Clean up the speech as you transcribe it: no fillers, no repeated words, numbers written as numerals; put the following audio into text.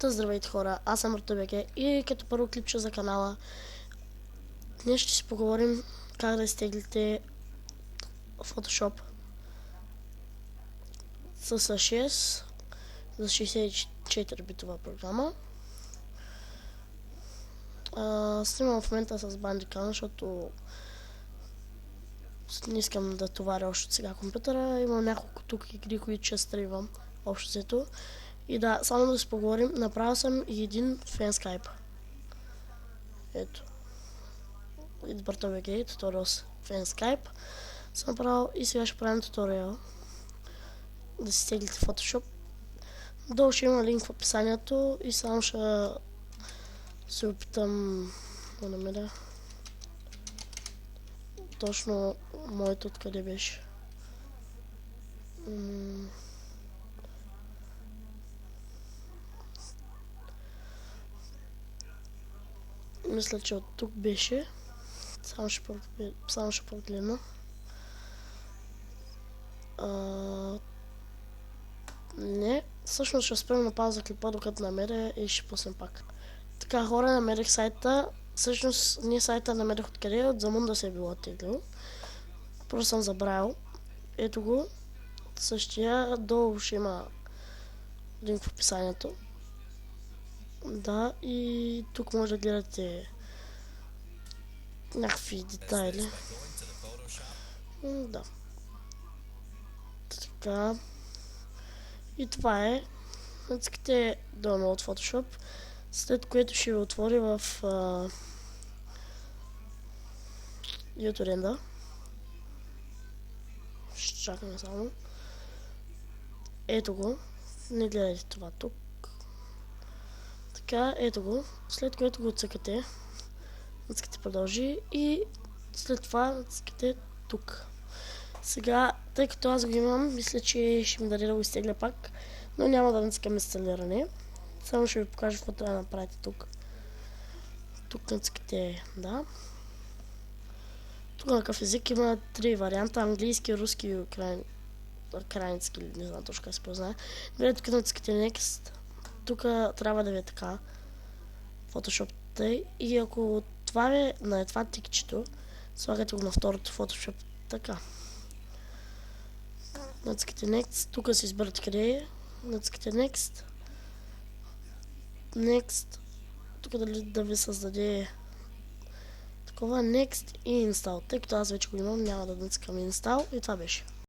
Здравейте хора, аз съм Рутубеке и като първо клипче за канала днес ще си поговорим как да изтеглите Photoshop с 6 за 64 битова програма. Снимам в момента с Bandicam, защото не искам да товаря още от сега компютъра. Имам няколко тук игри, които ще стримвам общо взето. И да, само да си поговорим, направил съм и един фен скайп. Ето. Идбъртовеге, туториал с фен скайп. Съм направил и сега ще правим туториал. Да си стеглите Photoshop. Долу ще има линк в описанието и само ще се опитам да намеря точно моето откъде беше. Мисля, че от тук беше. Само ще погледна. Не, всъщност ще спрем на пауза клипа, докато намеря и ще пуснем пак. Така, хора, намерих сайта. Всъщност, ние сайта намерих откъде, от Замунда се е било оттеглил. Просто съм забравил. Ето го. Същия, долу ще има линк в описанието. Да, и тук може да гледате някакви детайли. Да. Така. И това е. Натискате Download Photoshop, след което ще ви отвори в YouTube. Ще чакаме само. Ето го. Не гледайте това тук. Така, ето го. След което го отцъкате. Натискате продължи и след това натискате тук. Сега, тъй като аз го имам, мисля, че ще ми даде да го изтегля пак, но няма да натискам инсталиране. Само ще ви покажа какво трябва да направите тук. Тук натискате да. Тук на какъв език има 3 варианта: английски, руски и украински, не знам точно как се познае. Добре, тук натискате Next. Тук трябва да ви е така Photoshop тъй, и ако това е на това тикчето, слагате го на второто Photoshop така. Натискате Next, тук се изберете къде е, натискате Next, тук да ви създаде такова Next и Install. Тъй като аз вече го имам, няма да натискам Install и това беше.